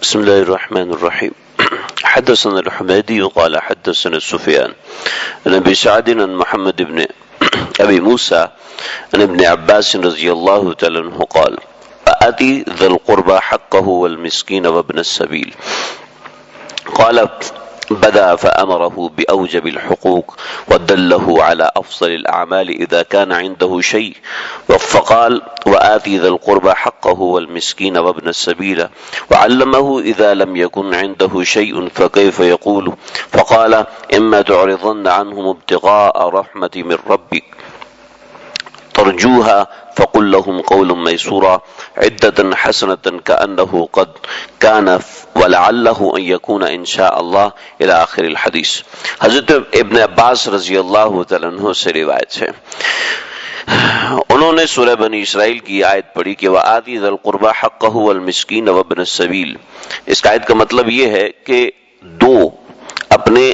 بسم الله الرحمن الرحيم. حدثنا الحميدي قال حدثنا سفيان عن ابي سعد عن محمد بن ابي موسى عن ابن عباس رضي الله تعالى عنه قال: آتي ذا القربى حقه والمسكين وابن السبيل. قال: بدأ فأمره بأوجب الحقوق ودله على أفضل الأعمال إذا كان عنده شيء، فقال: وآتي ذا القربى حقه والمسكين وابن السبيل، وعلمه إذا لم يكن عنده شيء فكيف يقول، فقال: إما تعرضن عنهم ابتغاء رحمة من ربك ترجوها فقل لهم قول ميسورا عدة حسنة كأنه قد كان ولعله ان يكون ان شاء اللہ الى آخر الحدیث۔ حضرت ابن عباس رضی اللہ تعالیٰ عنہ سے روایت ہے، انہوں نے سورہ بنی اسرائیل کی آیت پڑھی کہ وآتی ذی القربى حقہ والمسکین وابن السبیل۔ اس آیت کا مطلب یہ ہے کہ دو اپنے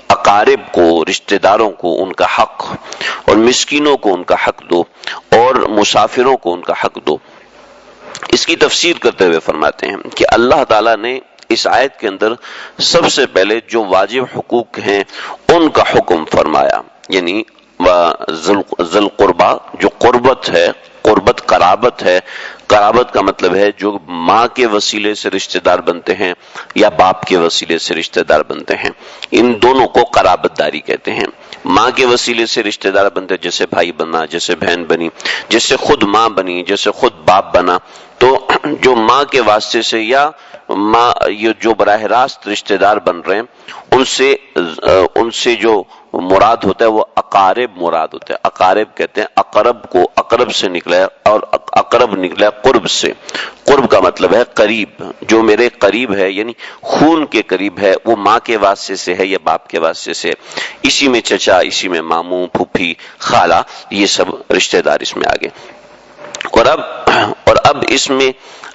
اقارب کو، رشتہ داروں کو ان کا حق، اور مسکینوں کو ان کا حق دو، اور مسافروں کو ان کا حق دو۔ اس کی تفسیر کرتے ہوئے فرماتے ہیں کہ اللہ تعالیٰ نے اس آیت کے اندر سب سے پہلے جو واجب حقوق ہیں ان کا حکم فرمایا، یعنی ذی القربہ جو قربت ہے، قربت قرابت ہے، قرابت کا مطلب ہے جو ماں کے وسیلے سے رشتہ دار بنتے ہیں یا باپ کے وسیلے سے رشتہ دار بنتے ہیں، ان دونوں کو قرابت داری کہتے ہیں۔ ماں کے وسیلے سے رشتہ دار بنتے ہیں، جیسے بھائی بنا، جیسے بہن بنی، جیسے خود ماں بنی، جیسے خود باپ بنا، تو جو ماں کے واسطے سے یا ماں یہ جو براہ راست رشتہ دار بن رہے ہیں ان سے جو مراد ہوتا ہے وہ اقارب مراد ہوتا ہے۔ اقارب کہتے ہیں اقرب کو، اقرب سے نکلا ہے، اور اقرب نکلا ہے قرب سے۔ قرب کا مطلب ہے قریب، جو میرے قریب ہے یعنی خون کے قریب ہے، وہ ماں کے واسطے سے ہے یا باپ کے واسطے سے، اسی میں چچا، اسی میں ماموں، پھوپھی، خالہ، یہ سب رشتہ دار اس میں آگے۔ اور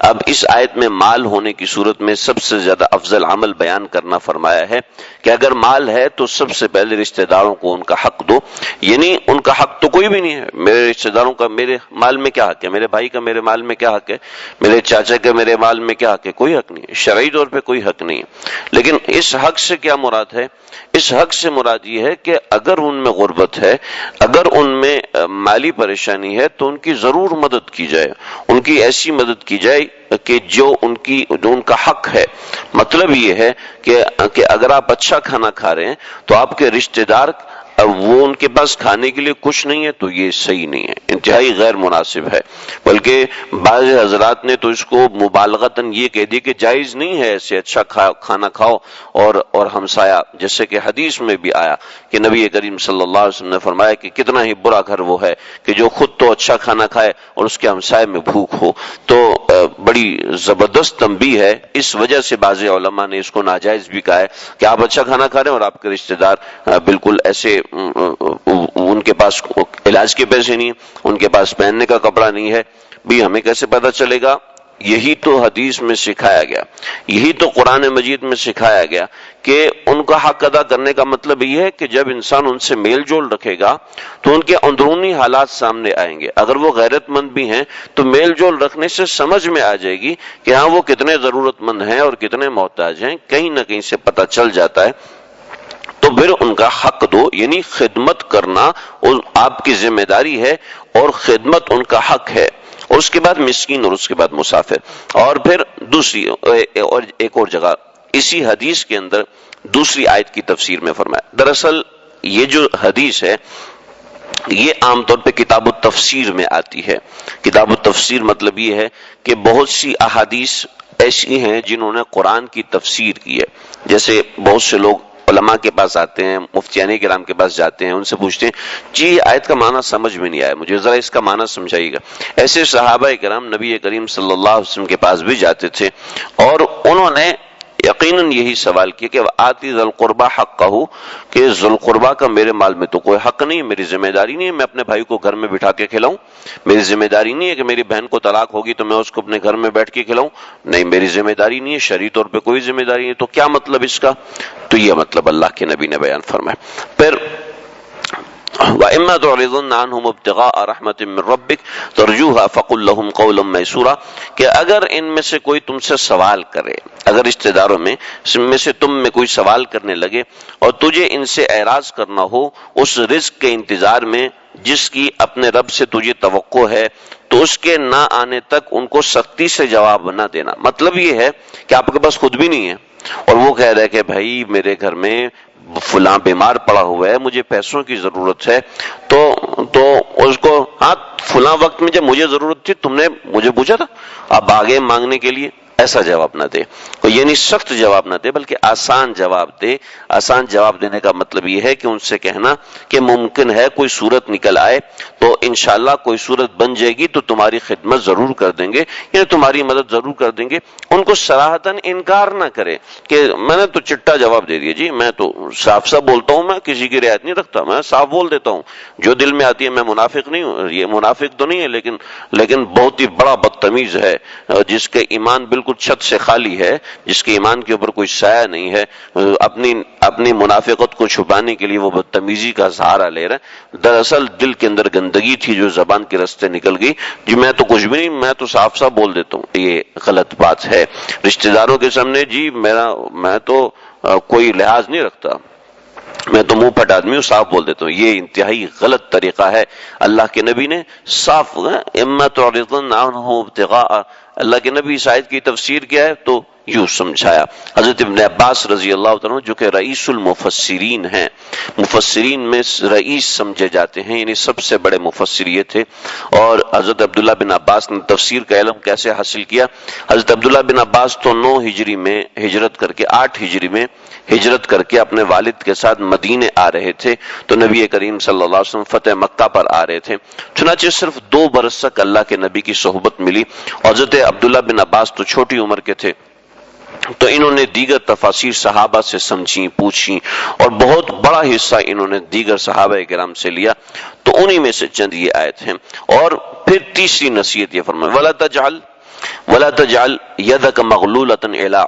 اب اس آیت میں مال ہونے کی صورت میں سب سے زیادہ افضل عمل بیان کرنا فرمایا ہے کہ اگر مال ہے تو سب سے پہلے رشتہ داروں کو ان کا حق دو، یعنی ان کا حق تو کوئی بھی نہیں ہے۔ میرے رشتہ داروں کا میرے مال میں کیا حق ہے؟ میرے بھائی کا میرے مال میں کیا حق ہے؟ میرے چاچا کا میرے مال میں کیا حق ہے؟ کوئی حق نہیں ہے، شرعی طور پہ کوئی حق نہیں ہے۔ لیکن اس حق سے کیا مراد ہے؟ اس حق سے مراد یہ ہے کہ اگر ان میں غربت ہے، اگر ان میں مالی پریشانی ہے تو ان کی ضرور مدد کی جائے، ان کی ایسی مدد کی جائے کہ جو ان کا حق ہے۔ مطلب یہ ہے کہ اگر آپ اچھا کھانا کھا رہے ہیں تو آپ کے رشتہ دار وہ ان کے پاس کھانے کے لیے کچھ نہیں ہے تو یہ صحیح نہیں ہے، انتہائی غیر مناسب ہے۔ بلکہ بعض حضرات نے تو اس کو مبالغتاً یہ کہہ دی کہ جائز نہیں ہے ایسے اچھا کھانا کھاؤ اور ہمسایہ، جیسے کہ حدیث میں بھی آیا کہ نبی کریم صلی اللہ علیہ وسلم نے فرمایا کہ کتنا ہی برا گھر وہ ہے کہ جو خود تو اچھا کھانا کھائے اور اس کے ہمسائے میں بھوک ہو۔ تو بڑی زبردست تنبیہ ہے، اس وجہ سے بعض علماء نے اس کو ناجائز بھی کہا ہے کہ آپ اچھا کھانا کھا رہے ہیں اور آپ کے رشتہ دار بالکل ایسے ان کے پاس علاج کے پیسے نہیں ہیں، ان کے پاس پہننے کا کپڑا نہیں ہے، بھی ہمیں کیسے پتہ چلے گا؟ یہی تو حدیث میں سکھایا گیا، یہی تو قرآن مجید میں سکھایا گیا کہ ان کا حق ادا کرنے کا مطلب یہ ہے کہ جب انسان ان سے میل جول رکھے گا تو ان کے اندرونی حالات سامنے آئیں گے۔ اگر وہ غیرت مند بھی ہیں تو میل جول رکھنے سے سمجھ میں آ جائے گی کہ ہاں وہ کتنے ضرورت مند ہیں اور کتنے محتاج ہیں، کہیں نہ کہیں سے پتہ چل جاتا ہے۔ تو پھر ان کا حق دو، یعنی خدمت کرنا آپ کی ذمہ داری ہے اور خدمت ان کا حق ہے۔ اور اس کے بعد مسکین اور اس کے بعد مسافر۔ اور پھر دوسری اور ایک اور جگہ اسی حدیث کے اندر دوسری آیت کی تفسیر میں فرمایا۔ دراصل یہ جو حدیث ہے یہ عام طور پہ کتاب التفسیر میں آتی ہے۔ کتاب التفسیر مطلب یہ ہے کہ بہت سی احادیث ایسی ہیں جنہوں نے قرآن کی تفسیر کی ہے۔ جیسے بہت سے لوگ علماء کے پاس آتے ہیں، مفتیان کرام کے پاس جاتے ہیں، ان سے پوچھتے ہیں جی یہ آیت کا معنی سمجھ میں نہیں آیا، مجھے ذرا اس کا معنی سمجھائیے گا۔ ایسے صحابہ کرام نبی کریم صلی اللہ علیہ وسلم کے پاس بھی جاتے تھے اور انہوں نے یقیناً یہی سوال کیا کہ آتی ذی القربہ حقہ، کہ ذی القربہ کا میرے مال میں تو کوئی حق نہیں، میری ذمہ داری نہیں ہے میں اپنے بھائی کو گھر میں بٹھا کے کھلاؤں، میری ذمہ داری نہیں ہے کہ میری بہن کو طلاق ہوگی تو میں اس کو اپنے گھر میں بیٹھ کے کھلاؤں، نہیں میری ذمہ داری نہیں ہے، شرعی طور پہ کوئی ذمہ داری نہیں۔ تو کیا مطلب اس کا؟ تو یہ مطلب اللہ کے نبی نے بیان فرمایا۔ پھر وَإِمَّا تُعْرِضُنَّ عَنْهُمْ ابْتِغَاءَ رَحْمَةٍ مِّن رَّبِّكَ تَرْجُوهَا فَقُل لَّهُمْ قَوْلًا مَّيْسُورًا، کہ اگر ان میں سے کوئی تم سے سوال کرے اگر رشتہ داروں میں سے تم میں کوئی سوال کرنے لگے اور تجھے ان سے اعراض کرنا ہو اس رزق کے انتظار میں جس کی اپنے رب سے تجھے توقع ہے، تو اس کے نہ آنے تک ان کو سختی سے جواب نہ دینا۔ مطلب یہ ہے کہ آپ کے پاس خود بھی نہیں ہے اور وہ کہہ رہے کہ بھائی میرے گھر میں فلاں بیمار پڑا ہوا ہے، مجھے پیسوں کی ضرورت ہے، تو اس کو ہاں فلاں وقت میں جب مجھے ضرورت تھی تم نے مجھے پوچھا تھا، اب آگے مانگنے کے لیے ایسا جواب نہ دے، یعنی سخت جواب نہ دے بلکہ آسان جواب دے۔ آسان جواب دینے کا مطلب یہ ہے کہ ان سے کہنا کہ ممکن ہے کوئی صورت نکل آئے تو انشاءاللہ کوئی صورت بن جائے گی تو تمہاری خدمت ضرور کر دیں گے، یعنی تمہاری مدد ضرور کر دیں گے۔ ان کو صراحتاً انکار نہ کرے کہ میں نے تو چٹا جواب دے دیا، جی میں تو صاف صاف بولتا ہوں، میں کسی کی رعایت نہیں رکھتا، میں صاف بول دیتا ہوں جو دل میں آتی ہے، میں منافق نہیں ہوں، یہ منافق تو نہیں ہے لیکن بہت ہی بڑا بدتمیز ہے جس کے ایمان بالکل چھت سے خالی ہے، جس کے ایمان کے اوپر کوئی سایہ نہیں ہے، اپنی منافقت کو چھپانے کے لیے وہ بدتمیزی کا سہارا لے رہا ہے، دراصل دل کے اندر گندگی تھی جو زبان کے راستے نکل گئی، جی میں تو کچھ بھی نہیں، میں تو صاف صاف بول دیتا ہوں، یہ غلط بات ہے۔ رشتہ داروں کے سامنے جی میں تو کوئی لحاظ نہیں رکھتا، میں تو منہ پھٹ آدمی ہوں، صاف بول دیتا ہوں، یہ انتہائی غلط طریقہ ہے۔ اللہ کے نبی نے صاف اما تعرضن عنہ ابتغاء، اللہ کے نبی اس آیت کی تفسیر کیا ہے تو یوں سمجھایا۔ حضرت ابن عباس رضی اللہ عنہ جو کہ رئیس المفسرین ہیں، مفسرین میں رئیس سمجھے جاتے ہیں، یعنی سب سے بڑے مفسر یہ تھے، اور حضرت عبداللہ بن عباس نے تفسیر کا علم کیسے حاصل کیا؟ حضرت عبداللہ بن عباس تو 9 ہجری میں ہجرت کر کے 8 ہجری میں ہجرت کر کے اپنے والد کے ساتھ مدینے آ رہے تھے، تو نبی کریم صلی اللہ علیہ وسلم فتح مکہ پر آ رہے تھے، چنانچہ صرف 2 برس تک اللہ کے نبی کی صحبت ملی۔ حضرت عبداللہ بن عباس تو چھوٹی عمر کے تھے، تو انہوں نے دیگر تفاسیر صحابہ سے سمجھی پوچھی اور بہت بڑا حصہ انہوں نے دیگر صحابہ کرام سے لیا، تو انہی میں سے چند یہ آیت ہیں۔ اور پھر تیسری نصیحت یہ فرمائے وَلَا تَجْعَلْ يَدَكَ مَغْلُولَةً إِلَىٰ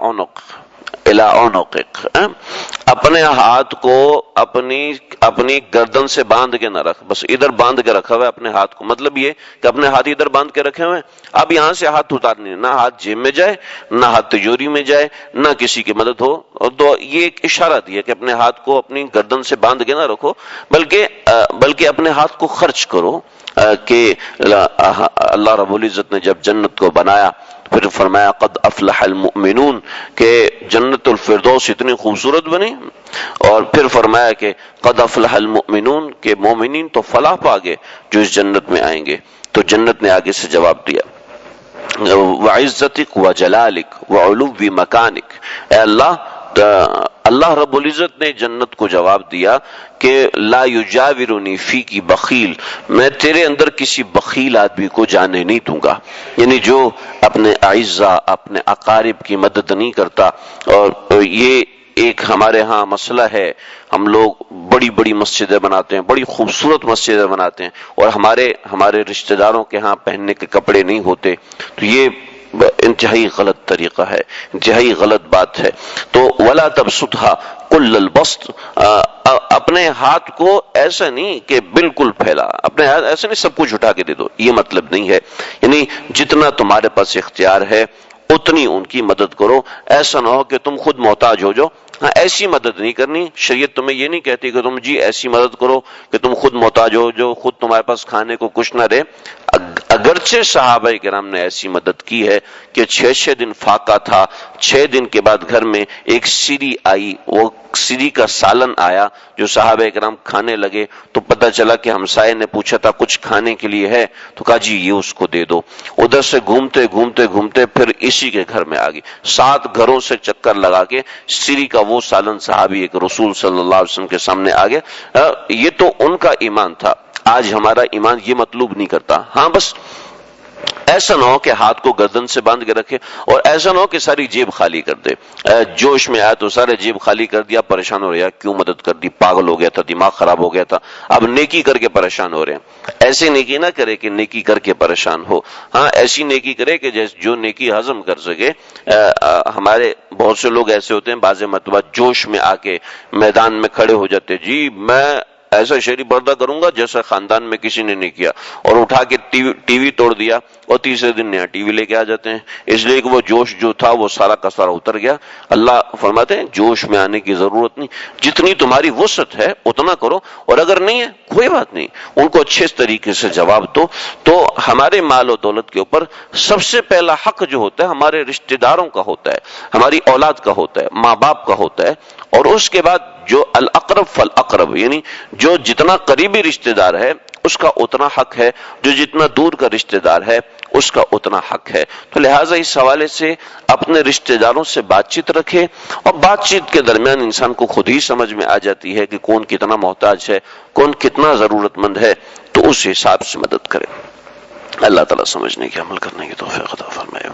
عُنُقِكَ، اپنے ہاتھ کو اپنی گردن سے باندھ کے نہ رکھ، بس ادھر باندھ کے رکھا ہوا ہے اپنے ہاتھ کو، مطلب یہ کہ اپنے ہاتھ ادھر باندھ کے رکھے ہوئے ہیں، اب یہاں سے ہاتھ اتارنے، نہ ہاتھ جیب میں جائے، نہ ہاتھ تجوری میں جائے، نہ کسی کی مدد ہو، تو یہ ایک اشارہ دیا کہ اپنے ہاتھ کو اپنی گردن سے باندھ کے نہ رکھو، بلکہ اپنے ہاتھ کو خرچ کرو، کہ اللہ رب العزت نے جب جنت کو بنایا پھر فرمایا قد افلح المؤمنون، کہ جنت الفردوس اتنی خوبصورت بنی، اور پھر فرمایا کہ قد افلح المؤمنون، کہ مومنین تو فلاح پا گئے جو اس جنت میں آئیں گے۔ تو جنت نے آگے سے جواب دیا وعزتک وجلالک وعلو مکانک، اے اللہ رب العزت نے جنت کو جواب دیا کہ لا یجاورنی فی کی بخیل، میں تیرے اندر کسی بخیل آدمی کو جانے نہیں دوں گا، یعنی جو اپنے اعزاء اپنے اقارب کی مدد نہیں کرتا۔ اور یہ ایک ہمارے ہاں مسئلہ ہے، ہم لوگ بڑی بڑی مسجدیں بناتے ہیں، بڑی خوبصورت مسجدیں بناتے ہیں، اور ہمارے رشتہ داروں کے ہاں پہننے کے کپڑے نہیں ہوتے، تو یہ انتہائی غلط طریقہ ہے، انتہائی غلط بات ہے۔ تو ولا تبسطها كل البسط، اپنے ہاتھ کو ایسا نہیں کہ بالکل پھیلا، اپنے ہاتھ ایسا نہیں سب کچھ اٹھا کے دے دو، یہ مطلب نہیں ہے، یعنی جتنا تمہارے پاس اختیار ہے اتنی ان کی مدد کرو، ایسا نہ ہو کہ تم خود محتاج ہو جاؤ۔ ہاں ایسی مدد نہیں کرنی، شریعت تمہیں یہ نہیں کہتی کہ تم جی ایسی مدد کرو کہ تم خود محتاج ہو جو خود تمہارے پاس کھانے کو کچھ نہ رہے۔ اگرچہ صحابہ کرام نے ایسی مدد کی ہے کہ 6 دن فاقہ تھا، 6 دن کے بعد گھر میں ایک سری آئی، وہ سری کا سالن آیا جو صحابہ کرام کھانے لگے، تو پتہ چلا کہ ہمسائے نے پوچھا تھا کچھ کھانے کے لیے ہے، تو کہا جی یہ اس کو دے دو۔ ادھر سے گھومتے پھر اسی کے گھر میں آگئی، 7 گھروں سے چکر لگا کے سری کا وہ سالن صحابی ایک رسول صلی اللہ علیہ وسلم کے سامنے آ گیا۔ یہ تو ان کا ایمان تھا، آج ہمارا ایمان یہ مطلوب نہیں کرتا۔ ہاں بس ایسا نہ ہو کہ ہاتھ کو گردن سے باندھ کے رکھے، اور ایسا نہ ہو کہ ساری جیب خالی کر دے، جوش میں آیا تو سارے جیب خالی کر دیا، پریشان ہو رہا کیوں مدد کر دی، پاگل ہو گیا تھا، دماغ خراب ہو گیا تھا، اب نیکی کر کے پریشان ہو رہے ہیں۔ ایسے نیکی نہ کرے کہ نیکی کر کے پریشان ہو، ہاں ایسی نیکی کرے کہ جو نیکی ہضم کر سکے۔ ہمارے بہت سے لوگ ایسے ہوتے ہیں بعض مرتبہ جوش میں آ کے میدان میں کھڑے ہو جاتے، جی میں ایسا شہری پردہ کروں گا جیسا خاندان میں کسی نے نہیں کیا، اور اٹھا کے ٹی وی توڑ دیا اور تیسرے دن نیا ٹی وی لے کے آ جاتے ہیں، اس لیے کہ وہ جوش جو تھا وہ سارا کا سارا اتر گیا۔ اللہ فرماتے ہیں جوش میں آنے کی ضرورت نہیں، جتنی تمہاری وسعت ہے اتنا کرو، اور اگر نہیں ہے کوئی بات نہیں، ان کو اچھے طریقے سے جواب دو۔ تو ہمارے مال و دولت کے اوپر سب سے پہلا حق جو ہوتا ہے ہمارے رشتہ داروں کا ہوتا ہے، ہماری اولاد کا ہوتا ہے، ماں باپ کا ہوتا ہے، اور اس کے بعد جو الاقرب فالاقرب، یعنی جو جتنا قریبی رشتہ دار ہے اس کا اتنا حق ہے، جو جتنا دور کا رشتہ دار ہے اس کا اتنا حق ہے۔ تو لہٰذا اس حوالے سے اپنے رشتہ داروں سے بات چیت رکھے، اور بات چیت کے درمیان انسان کو خود ہی سمجھ میں آ جاتی ہے کہ کون کتنا محتاج ہے، کون کتنا ضرورت مند ہے، تو اس حساب سے مدد کرے۔ اللہ تعالیٰ سمجھنے کی، عمل کرنے کی توفیق عطا فرمائے۔